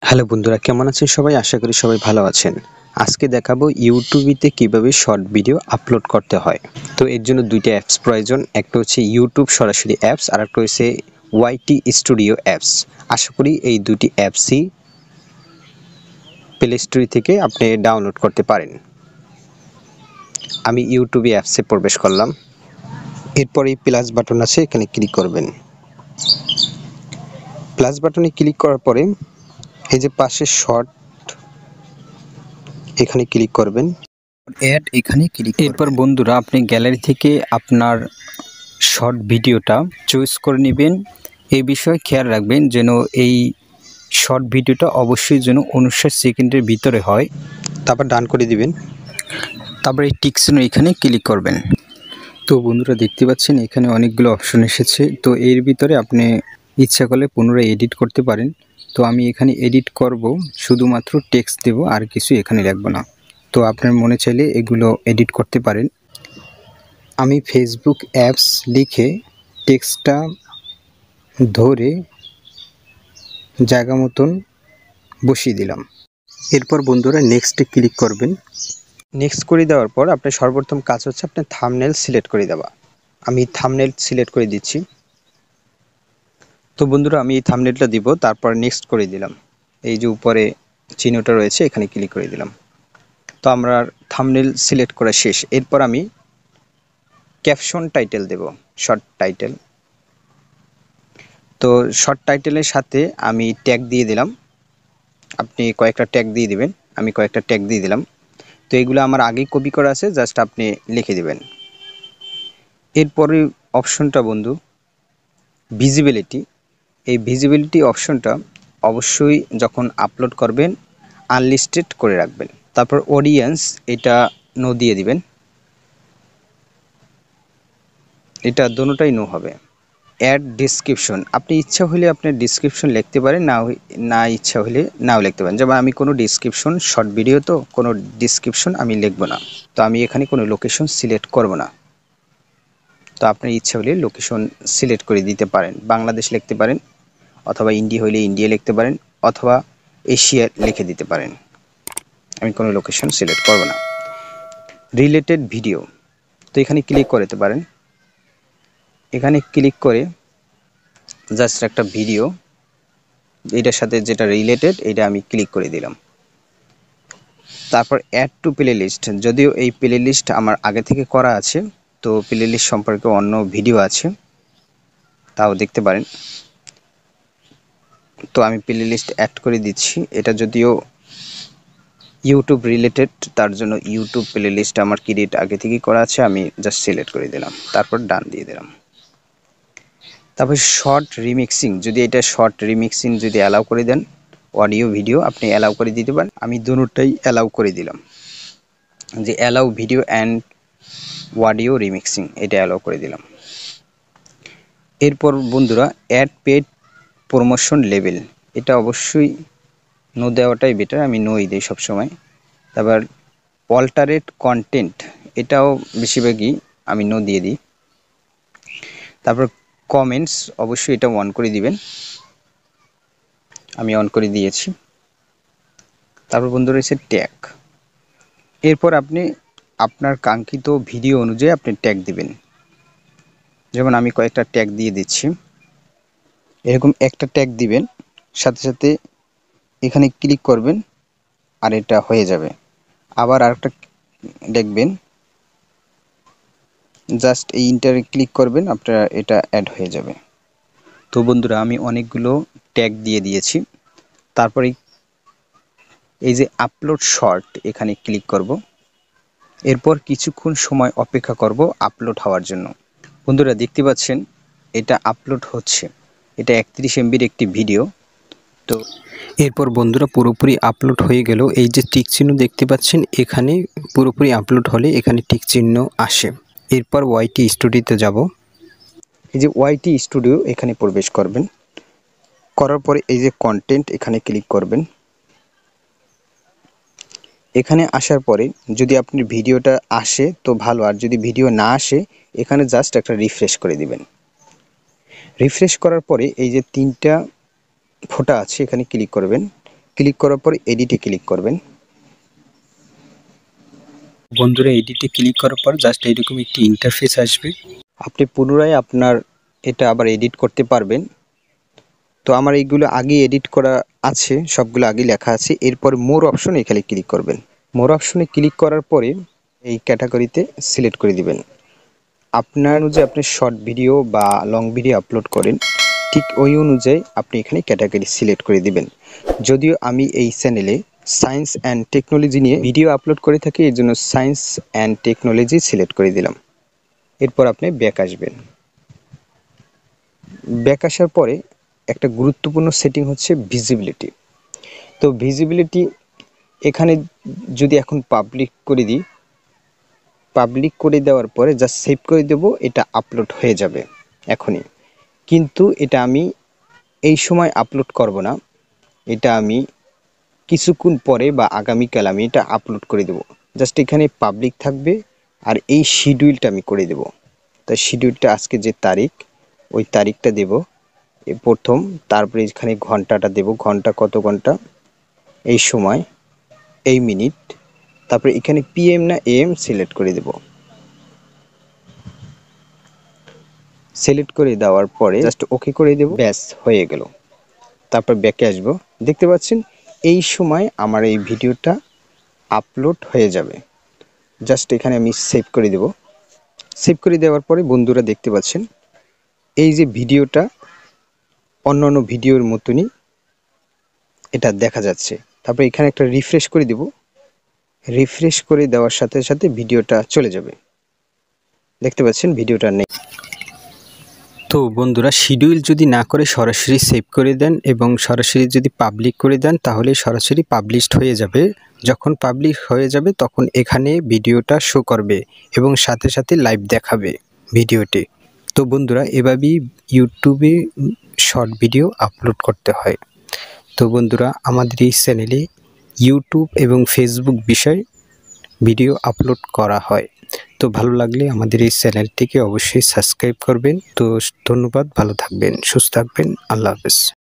Hello বন্ধুরা, কেমন আছেন সবাই? আশা করি সবাই ভালো আছেন। আজকে দেখাবো ইউটিউবে কিভাবে শর্ট ভিডিও আপলোড করতে হয়। তো এর জন্য দুইটা অ্যাপস প্রয়োজন। একটা হচ্ছে ইউটিউব সরাসরি অ্যাপস, আর একটা হচ্ছে ওয়াইটি স্টুডিও অ্যাপস। আশা করি এই দুটি অ্যাপসই প্লে স্টোর থেকে আপনি ডাউনলোড করতে পারেন। আমি ইউটিউবে অ্যাপসে প্রবেশ করলাম। এরপর এই প্লাস বাটন আছে, এখানে ক্লিক করবেন। প্লাস বাটনে ক্লিক করার পরে এই যে পাশে শর্ট, এখানে ক্লিক করবেন। এরপর বন্ধুরা আপনি গ্যালারি থেকে আপনার শর্ট ভিডিওটা চয়েস করে নেবেন। এই বিষয়ে খেয়াল রাখবেন যেন এই শর্ট ভিডিওটা অবশ্যই যেন 59 সেকেন্ডের ভিতরে হয়। তারপর ডান করে দিবেন। তারপর এই টিক চিহ্ন এখানে ক্লিক করবেন। তো বন্ধুরা দেখতে পাচ্ছেন এখানে অনেকগুলো অপশন এসেছে। তো এর ভিতরে আপনি ইচ্ছা করলে পুনরায় এডিট করতে পারেন। তো আমি এখানে এডিট করব, শুধুমাত্র টেক্সট দেব, আর কিছু এখানে রাখবো না। তো আপনার মনে চাইলে এগুলো এডিট করতে পারেন। আমি ফেসবুক অ্যাপস লিখে টেক্সটটা ধরে জায়গা মতন বসিয়ে দিলাম। এরপর বন্ধুরা নেক্সটে ক্লিক করবেন। নেক্সট করে দেওয়ার পর আপনার সর্বপ্রথম কাজ হচ্ছে আপনার থাম্বনেল সিলেক্ট করে দেওয়া। আমি থাম্বনেল সিলেক্ট করে দিচ্ছি। তো বন্ধুরা আমি এই থাম্বনেলটা দিব, তারপর নেক্সট করে দিলাম। এই যে উপরে চিহ্নটা রয়েছে এখানে ক্লিক করে দিলাম। তো আমরা থাম্বনেল সিলেক্ট করা শেষ। এরপর আমি ক্যাপশন টাইটেল দেব, শর্ট টাইটেল। তো শর্ট টাইটেলের সাথে আমি ট্যাগ দিয়ে দিলাম। আপনি কয়েকটা ট্যাগ দিয়ে দিবেন, আমি কয়েকটা ট্যাগ দিয়ে দিলাম। তো এগুলো আমার আগেই কপি করা আছে, জাস্ট আপনি লিখে দিবেন। এরপরে অপশনটা বন্ধু ভিজিবিলিটি। এই ভিজিবিলিটি অপশনটা অবশ্যই যখন আপলোড করবেন আনলিস্টেড করে রাখবেন। তারপর অডিয়েন্স, এটা নো দিয়ে দিবেন। এটা দোনোটাই নো হবে। অ্যাড ডেসক্রিপশন, আপনি ইচ্ছা হলে আপনি ডেসক্রিপশন লিখতে পারেন, না ইচ্ছা হলে নাও লিখতে পারেন। যেমন আমি কোনো ডেসক্রিপশন, শর্ট ভিডিও তো কোনো ডেসক্রিপশন আমি লিখব না। তো আমি এখানে কোনো লোকেশন সিলেক্ট করব না। তো আপনার ইচ্ছা হলে লোকেশন সিলেক্ট করে দিতে পারেন। বাংলাদেশ লিখতে পারেন, অথবা ইন্ডিয়া হলে ইন্ডিয়া লিখতে পারেন, অথবা এশিয়া লিখে দিতে পারেন। আমি কোনো লোকেশন সিলেক্ট করব না। রিলেটেড ভিডিও, তো এখানে ক্লিক করতে পারেন। এখানে ক্লিক করে জাস্ট একটা ভিডিও এটার সাথে যেটা রিলেটেড এটা আমি ক্লিক করে দিলাম। তারপর অ্যাড টু প্লে লিস্ট, যদিও এই প্লে লিস্ট আমার আগে থেকে করা আছে, তো প্লে লিস্ট সম্পর্কে অন্য ভিডিও আছে, তাও দেখতে পারেন। তো আমি প্লে লিস্ট অ্যাড করে দিচ্ছি। এটা যদিও ইউটিউব রিলেটেড, তার জন্য ইউটিউব প্লে লিস্ট আমার ক্রিয়েট আগে থেকেই করা আছে, আমি জাস্ট সিলেক্ট করে দিলাম, তারপর ডান দিয়ে দিলাম। তারপর শর্ট রিমিক্সিং, যদি এটা শর্ট রিমিক্সিং যদি অ্যালাউ করে দেন, অডিও ভিডিও আপনি অ্যালাউ করে দিতে পারেন। আমি দুটোটাই অ্যালাউ করে দিলাম, যে allow video and audio remixing, এটা অ্যালাউ করে দিলাম। এরপর বন্ধুরা অ্যাড পেড প্রমোশন লেভেল, এটা অবশ্যই নো দেওয়াটাই বেটার, আমি নোই দিই সবসময়। তারপর অল্টারেট কন্টেন্ট, এটাও বেশিরভাগই আমি নো দিয়ে দিই। তারপর কমেন্টস, অবশ্যই এটা অন করে দিবেন, আমি অন করে দিয়েছি। তারপর বন্ধু রয়েছে ট্যাগ। এরপর আপনি আপনার কাঙ্ক্ষিত ভিডিও অনুযায়ী আপনি ট্যাগ দিবেন। যেমন আমি কয়েকটা ট্যাগ দিয়ে দিচ্ছি, এরকম একটা ট্যাগ দিবেন, সাথে সাথে এখানে ক্লিক করবেন আর এটা হয়ে যাবে। আবার আরেকটা দেখবেন, জাস্ট এই ইন্টারে ক্লিক করবেন, আপনার এটা অ্যাড হয়ে যাবে। তো বন্ধুরা আমি অনেকগুলো ট্যাগ দিয়ে দিয়েছি। তারপরে এই যে আপলোড শর্ট, এখানে ক্লিক করব। এরপর কিছুক্ষণ সময় অপেক্ষা করব আপলোড হওয়ার জন্য। বন্ধুরা দেখতে পাচ্ছেন এটা আপলোড হচ্ছে। এটা 31 MBর একটি ভিডিও। তো এরপর বন্ধুরা পুরোপুরি আপলোড হয়ে গেল। এই যে টিক চিহ্ন দেখতে পাচ্ছেন, এখানে পুরোপুরি আপলোড হলে এখানে টিক চিহ্ন আসে। এরপর ওয়াইটি স্টুডিওতে যাব। এই যে ওয়াইটি স্টুডিও, এখানে প্রবেশ করবেন। করার পরে এই যে কন্টেন্ট, এখানে ক্লিক করবেন। এখানে আসার পরে যদি আপনার ভিডিওটা আসে তো ভালো, আর যদি ভিডিও না আসে এখানে জাস্ট একটা রিফ্রেশ করে দিবেন। রিফ্রেশ করার পরে এই যে তিনটা ফোঁটা আছে, এখানে ক্লিক করবেন। ক্লিক করার পর এডিটে ক্লিক করবেন। বন্ধুরা, এডিটে ক্লিক করার পর জাস্ট এরকম একটি ইন্টারফেস আসবে। আপনি পুনরায় আপনার এটা আবার এডিট করতে পারবেন। তো আমার এইগুলো আগে এডিট করা আছে, সবগুলো আগে লেখা আছে। এরপর মোর অপশনে এখানে ক্লিক করবেন। মোর অপশনে ক্লিক করার পরে এই ক্যাটাগরিতে সিলেক্ট করে দিবেন। আপনার অনুযায়ী আপনি শর্ট ভিডিও বা লং ভিডিও আপলোড করেন, ঠিক ওই অনুযায়ী আপনি এখানে ক্যাটাগরি সিলেক্ট করে দিবেন। যদিও আমি এই চ্যানেলে সায়েন্স অ্যান্ড টেকনোলজি নিয়ে ভিডিও আপলোড করে থাকি, এর জন্য সায়েন্স অ্যান্ড টেকনোলজি সিলেক্ট করে দিলাম। এরপর আপনি ব্যাক আসবেন। ব্যাক আসার পরে একটা গুরুত্বপূর্ণ সেটিং হচ্ছে ভিজিবিলিটি। তো ভিজিবিলিটি এখানে যদি এখন পাবলিক করে দিই, পাবলিক করে দেওয়ার পরে জাস্ট সেভ করে দেব, এটা আপলোড হয়ে যাবে এখনই। কিন্তু এটা আমি এই সময় আপলোড করব না, এটা আমি কিছুক্ষণ পরে বা আগামীকাল আমি এটা আপলোড করে দেব। জাস্ট এখানে পাবলিক থাকবে আর এই শিডিউলটা আমি করে দেব। তাই শিডিউলটা আজকে যে তারিখ, ওই তারিখটা দেব প্রথম, তারপরে এখানে ঘন্টাটা দেব, ঘন্টা কত ঘন্টা, এই সময়, এই মিনিট, তারপরে এখানে পিএম না এএম সিলেক্ট করে দেব। সিলেক্ট করে দেওয়ার পরে জাস্ট ওকে করে দেব, ব্যাস হয়ে গেল। তারপর ব্যাকে আসবো, দেখতে পাচ্ছেন এই সময় আমার এই ভিডিওটা আপলোড হয়ে যাবে। জাস্ট এখানে আমি সেভ করে দেব। সেভ করে দেওয়ার পরে বন্ধুরা দেখতে পাচ্ছেন এই যে ভিডিওটা অন্যান্য ভিডিওর মতনই এটা দেখা যাচ্ছে। তারপর এখানে একটা রিফ্রেশ করে দেব। রিফ্রেশ করে দেওয়ার সাথে সাথে ভিডিওটা চলে যাবে। দেখতে পাচ্ছেন ভিডিওটা নেই। তো বন্ধুরা, শিডিউল যদি না করে সরাসরি সেভ করে দেন এবং সরাসরি যদি পাবলিক করে দেন, তাহলে সরাসরি পাবলিশড হয়ে যাবে। যখন পাবলিশ হয়ে যাবে তখন এখানে ভিডিওটা শো করবে এবং সাথে সাথে লাইভ দেখাবে ভিডিওটি। তো বন্ধুরা, এভাবেই ইউটিউবে শর্ট ভিডিও আপলোড করতে হয়। তো বন্ধুরা, আমাদের এই চ্যানেলে ইউটিউব এবং ফেসবুক বিষয়ে ভিডিও আপলোড করা হয়। তো ভালো লাগলে আমাদের এই চ্যানেলটিকে অবশ্যই সাবস্ক্রাইব করবেন। তো ধন্যবাদ, ভালো থাকবেন, সুস্থ থাকবেন, আল্লাহ হাফেজ।